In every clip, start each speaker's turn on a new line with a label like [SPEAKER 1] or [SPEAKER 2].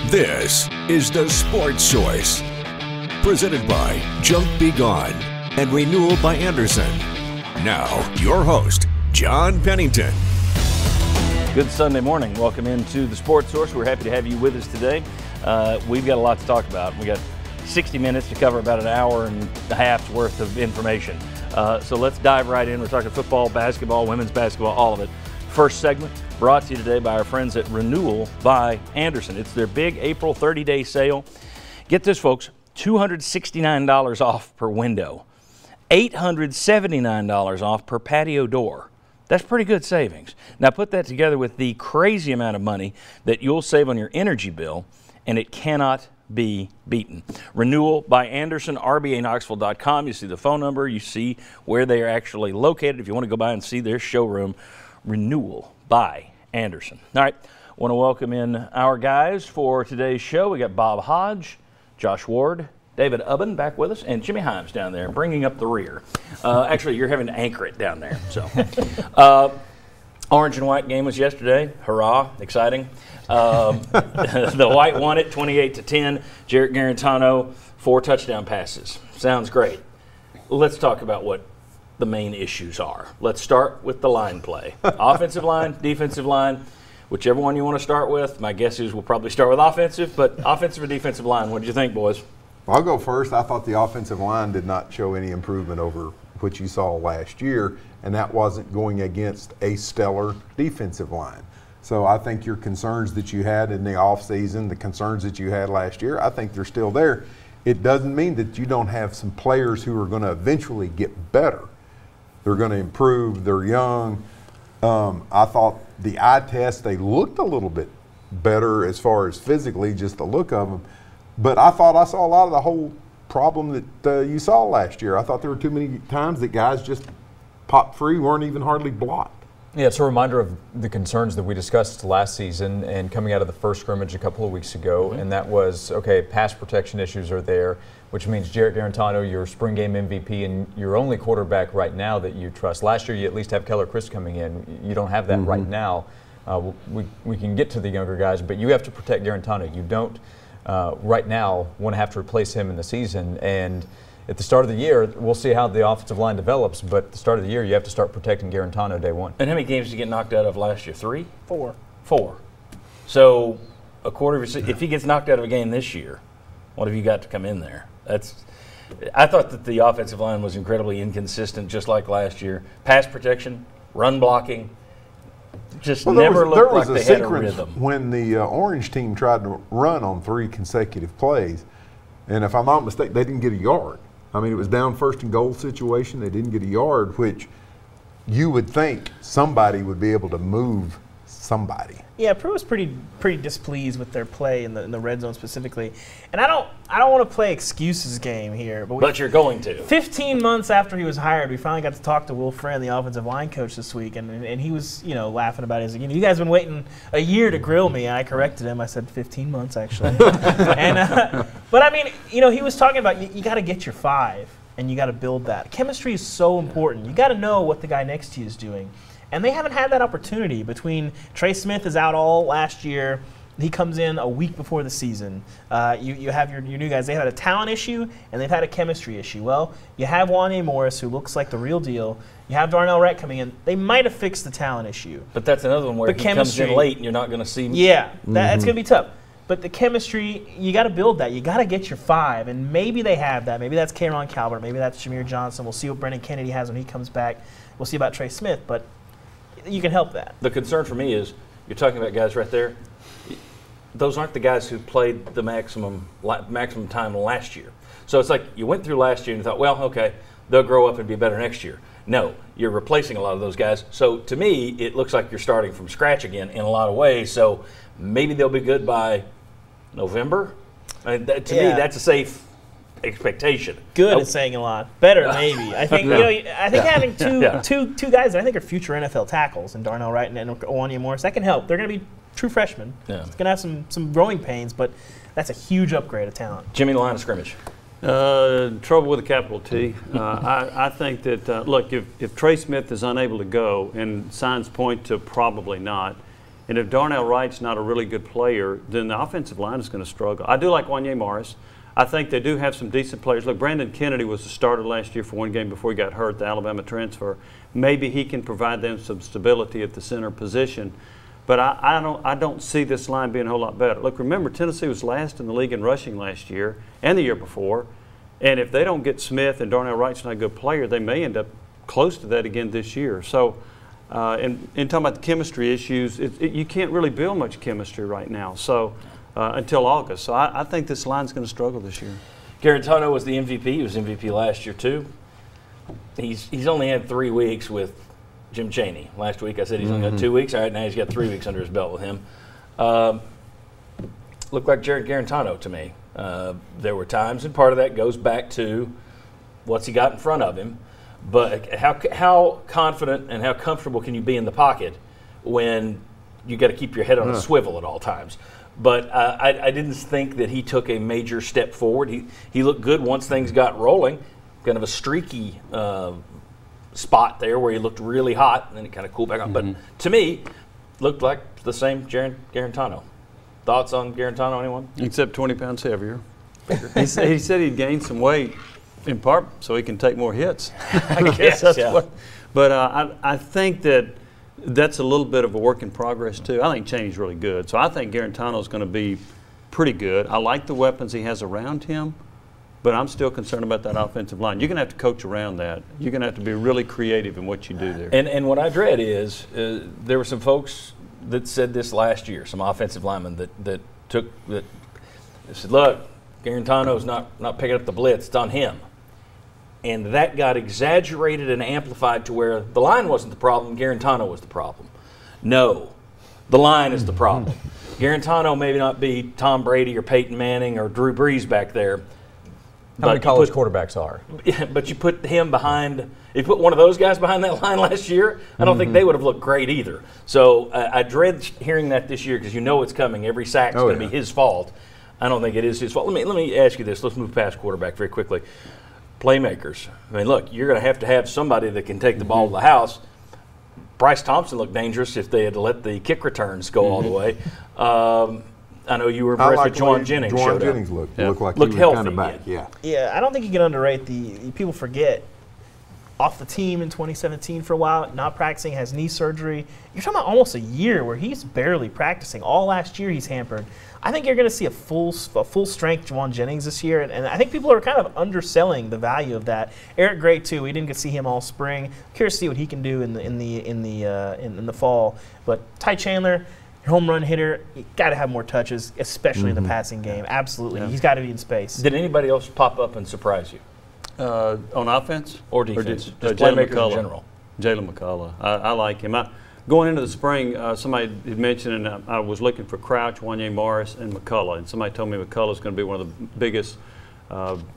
[SPEAKER 1] This is the Sports Choice, presented by Junk Be Gone and Renewal by Anderson. Now, your host, John Pennington.
[SPEAKER 2] Good Sunday morning. Welcome into the Sports Source. We're happy to have you with us today. We've got a lot to talk about. We got 60 minutes to cover about an hour and a half's worth of information. So let's dive right in. We're talking football, basketball, women's basketball, all of it. First segment brought to you today by our friends at Renewal by Anderson. It's their big April 30-day sale. Get this, folks, $269 off per window, $879 off per patio door. That's pretty good savings. Now put that together with the crazy amount of money that you'll save on your energy bill, and it cannot be beaten. Renewal by Anderson, rbaknoxville.com. You see the phone number. You see where they are actually located. If you want to go by and see their showroom, Renewal by Anderson. All right, want to welcome in our guys for today's show. We got Bob Hodge, Josh Ward, David Ubben back with us, and Jimmy Himes down there bringing up the rear. Actually, you're having to anchor it down there. So, orange and white game was yesterday. Hurrah, exciting. The white won it 28-10. Jarrett Garantano, 4 touchdown passes. Sounds great. Let's talk about what the main issues are. Let's start with the line play. Offensive line, defensive line, whichever one you want to start with. My guess is we'll probably start with offensive, but offensive or defensive line, what did you think, boys?
[SPEAKER 3] I'll go first. I thought the offensive line did not show any improvement over what you saw last year, and that wasn't going against a stellar defensive line. So I think your concerns that you had in the offseason, the concerns that you had last year, I think they're still there. It doesn't mean that you don't have some players who are going to eventually get better. They're going to improve. They're young. I thought the eye test, they looked a little bit better as far as physically, just the look of them. But I thought I saw a lot of the whole problem that you saw last year. I thought there were too many times that guys just popped free, weren't even hardly blocked.
[SPEAKER 4] Yeah, it's a reminder of the concerns that we discussed last season and coming out of the first scrimmage a couple of weeks ago, and that was, okay, pass protection issues are there, which means Jarrett Garantano, your spring game MVP, and your only quarterback right now that you trust. Last year, you at least have Keller Chris coming in. You don't have that right now. We can get to the younger guys, but you have to protect Garantano. You don't right now want to have to replace him in the season. And at the start of the year, we'll see how the offensive line develops, but at the start of the year, you have to start protecting Garantano day one.
[SPEAKER 2] And how many games did you get knocked out of last year? 3?
[SPEAKER 5] 4.
[SPEAKER 2] 4. So a quarter of your, if he gets knocked out of a game this year, what have you got to come in there? I thought that the offensive line was incredibly inconsistent, just like last year. Pass protection, run blocking, just never looked like they had a rhythm.
[SPEAKER 3] When the Orange team tried to run on 3 consecutive plays, and if I'm not mistaken, they didn't get a yard. I mean, it was down first and goal situation. They didn't get a yard, which you would think somebody would be able to move somebody.
[SPEAKER 5] Yeah, Pru was pretty displeased with their play in the red zone specifically, and I don't want to play excuses game here,
[SPEAKER 2] but you're going to.
[SPEAKER 5] 15 months after he was hired, we finally got to talk to Will Friend, the offensive line coach, this week, and he was laughing about it. He's like, you guys have been waiting a year to grill me, and I corrected him. I said 15 months actually, but I mean, he was talking about you got to get your 5 and you got to build that. Chemistry is so important. You got to know what the guy next to you is doing. And they haven't had that opportunity. Between Trey Smith is out all last year. He comes in a week before the season. You have your new guys. They had a talent issue, and they've had a chemistry issue. Well, you have Wanya Morris, who looks like the real deal. You have Darnell Wright coming in. They might have fixed the talent issue.
[SPEAKER 2] But that's another one where he comes in late, and you're not going to see him.
[SPEAKER 5] Yeah, that's going to be tough. But the chemistry, you got to build that. You got to get your 5, and maybe they have that. Maybe that's K'Ron Calvert. Maybe that's Shamir Johnson. We'll see what Brendan Kennedy has when he comes back. We'll see about Trey Smith, but you can help that.
[SPEAKER 2] The concern for me is you're talking about guys right there. Those aren't the guys who played the maximum time last year. So it's like you went through last year and you thought, well, okay, they'll grow up and be better next year. No, you're replacing a lot of those guys. So to me, it looks like you're starting from scratch again in a lot of ways. So maybe they'll be good by November. I mean, to me, that's a safe expectation.
[SPEAKER 5] Good is saying a lot. Better, maybe. I think I think having two guys that I think are future NFL tackles, and Darnell Wright and Wanya Morris, that can help. They're going to be true freshmen. Yeah. It's going to have some growing pains, but that's a huge upgrade of talent.
[SPEAKER 2] Jimmy, the line of scrimmage.
[SPEAKER 6] Trouble with a capital T. I think that, look, if Trey Smith is unable to go, and signs point to probably not, And if Darnell Wright's not a really good player, then the offensive line is going to struggle. I do like Wanye Morris. I think they do have some decent players. Look, Brandon Kennedy was the starter last year for one game before he got hurt, the Alabama transfer. Maybe he can provide them some stability at the center position. But I don't see this line being a whole lot better. Look, remember, Tennessee was last in the league in rushing last year and the year before. And if they don't get Smith and Darnell Wright's not a good player, they may end up close to that again this year. So, in talking about the chemistry issues, you can't really build much chemistry right now. So, until August. So I think this line's going to struggle this year.
[SPEAKER 2] Guarantano was the MVP. He was MVP last year too. He's only had 3 weeks with Jim Chaney. Last week I said he's only got 2 weeks. All right, now he's got 3 weeks under his belt with him. Looked like Jarrett Guarantano to me. There were times, and part of that goes back to what's he got in front of him. But how confident and how comfortable can you be in the pocket when you got to keep your head on a swivel at all times? But I didn't think that he took a major step forward. He looked good once things got rolling. Kind of a streaky spot there where he looked really hot, and then it kind of cooled back on. But to me, looked like the same Jarrett Guarantano. Thoughts on Guarantano, anyone?
[SPEAKER 6] Except 20 pounds heavier. He said he'd gained some weight, in part so he can take more hits.
[SPEAKER 2] I guess that's what.
[SPEAKER 6] But I think that's a little bit of a work in progress too. I think Chaney's really good, so I think Guarantano's going to be pretty good. I like the weapons he has around him, but I'm still concerned about that offensive line. You're going to have to coach around that. You're going to have to be really creative in what you do there.
[SPEAKER 2] And what I dread is there were some folks that said this last year, some offensive linemen that said, look, Guarantano's not picking up the blitz, it's on him. And that got exaggerated and amplified to where the line wasn't the problem, Guarantano was the problem. No, the line is the problem. Guarantano may not be Tom Brady or Peyton Manning or Drew Brees back there.
[SPEAKER 4] How many college quarterbacks are?
[SPEAKER 2] Yeah, but you put him behind, you put one of those guys behind that line last year, I don't think they would have looked great either. So I dread hearing that this year because you know it's coming. Every sack's going to be his fault. I don't think it is his fault. Let me ask you this. Let's move past quarterback very quickly. Playmakers. I mean, look, you're going to have somebody that can take the ball to the house. Bryce Thompson looked dangerous if they had let the kick returns go all the way. I know you were impressed with Juwan Jennings.
[SPEAKER 3] Juwan Jennings looked like
[SPEAKER 2] looked
[SPEAKER 3] he was
[SPEAKER 2] healthy
[SPEAKER 3] kind of back.
[SPEAKER 2] again.
[SPEAKER 5] Yeah, I don't think you can underrate the people forget. Off the team in 2017 for a while, not practicing, has knee surgery. You're talking about almost a year where he's barely practicing. All last year he's hampered. I think you're going to see a full strength Juwan Jennings this year, and I think people are kind of underselling the value of that. Eric Gray too. We didn't get to see him all spring. Curious to see what he can do in the fall. But Ty Chandler, your home run hitter, you got to have more touches, especially in the passing game. Absolutely, he's got to be in space.
[SPEAKER 2] Did anybody else pop up and surprise you?
[SPEAKER 6] On offense?
[SPEAKER 2] Or defense?
[SPEAKER 6] Just
[SPEAKER 2] playmakers in general.
[SPEAKER 6] Jalen McCullough. I like him. Going into the spring, somebody had mentioned, and I was looking for Crouch, Wanye Morris, and McCullough. And somebody told me McCullough's going to be one of the biggest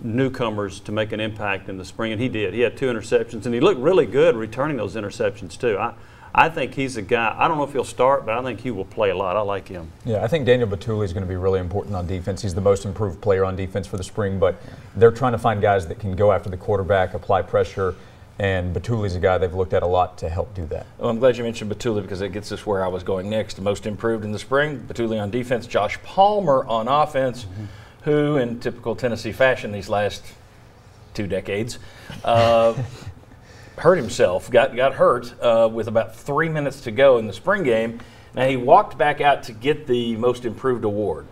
[SPEAKER 6] newcomers to make an impact in the spring. And he did. He had 2 interceptions. And he looked really good returning those interceptions, too. I think he's a guy. I don't know if he'll start, but I think he will play a lot. I like him.
[SPEAKER 4] Yeah, I think Daniel Batuli is going to be really important on defense. He's the most improved player on defense for the spring, but they're trying to find guys that can go after the quarterback, apply pressure, and Batuli's a guy they've looked at a lot to help do that.
[SPEAKER 2] Well, I'm glad you mentioned Batuli because it gets us where I was going next. The most improved in the spring, Batuli on defense, Josh Palmer on offense, who, in typical Tennessee fashion these last 2 decades, hurt himself, got hurt with about 3 minutes to go in the spring game. Now, he walked back out to get the most improved award.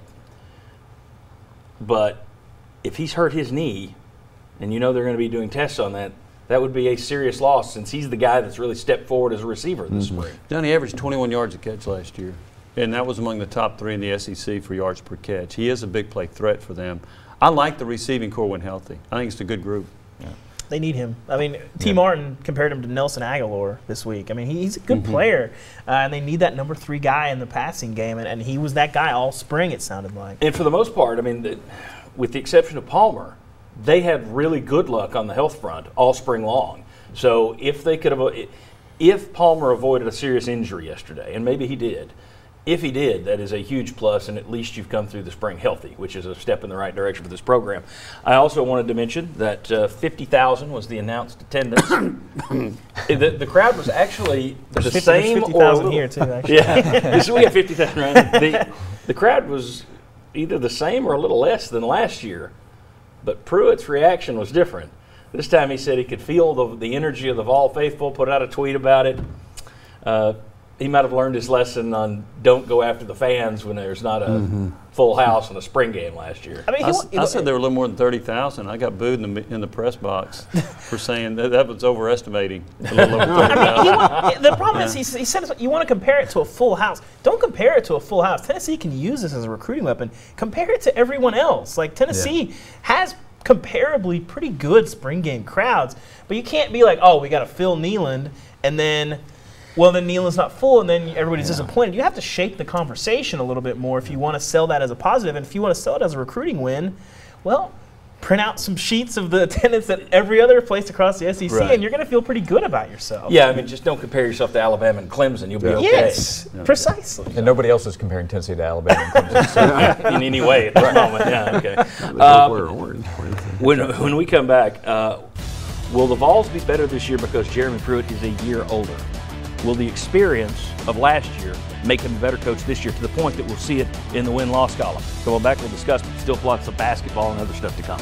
[SPEAKER 2] But if he's hurt his knee, and you know they're going to be doing tests on that, that would be a serious loss since he's the guy that's really stepped forward as a receiver this spring.
[SPEAKER 6] Down, he averaged 21 yards a catch last year, and that was among the top 3 in the SEC for yards per catch. He is a big play threat for them. I like the receiving core when healthy. I think it's a good group.
[SPEAKER 2] Yeah.
[SPEAKER 5] They need him. I mean, T. Martin compared him to Nelson Aguilar this week. I mean, he's a good player, and they need that number 3 guy in the passing game, and he was that guy all spring, it sounded like.
[SPEAKER 2] And for the most part, I mean, with the exception of Palmer, they had really good luck on the health front all spring long. So if they could have, if Palmer avoided a serious injury yesterday, and maybe he did, If he did, that is a huge plus, and at least you've come through the spring healthy, which is a step in the right direction for this program. I also wanted to mention that 50,000 was the announced attendance. the crowd was actually the same
[SPEAKER 5] there's 50,000
[SPEAKER 2] or a little,
[SPEAKER 5] here too, actually.
[SPEAKER 2] Yeah, so we got 50,000, right? The crowd was either the same or a little less than last year, but Pruitt's reaction was different. This time he said he could feel the energy of the Vol faithful, put out a tweet about it. He might have learned his lesson on don't go after the fans when there's not a full house in a spring game last year.
[SPEAKER 5] I mean,
[SPEAKER 6] I said there were a little more than 30,000. I got booed in the press box for saying that was overestimating. A little over 30,000.
[SPEAKER 5] The problem is he said you want to compare it to a full house. Don't compare it to a full house. Tennessee can use this as a recruiting weapon. Compare it to everyone else. Like Tennessee has comparably pretty good spring game crowds, but you can't be like, oh, we got to fill Neyland, and then Neyland's not full, and then everybody's disappointed. You have to shape the conversation a little bit more if you want to sell that as a positive. And if you want to sell it as a recruiting win, well, print out some sheets of the attendance at every other place across the SEC, and you're going to feel pretty good about yourself.
[SPEAKER 2] Yeah, I mean, just don't compare yourself to Alabama and Clemson. You'll be okay.
[SPEAKER 5] Yes, precisely.
[SPEAKER 4] And nobody else is comparing Tennessee to Alabama and Clemson.
[SPEAKER 2] In any way at this moment. Yeah, okay. When we come back, will the Vols be better this year because Jeremy Pruitt is a year older? Will the experience of last year make him a better coach this year to the point that we'll see it in the win-loss column? Come on back, we'll discuss, but still lots of basketball and other stuff to come.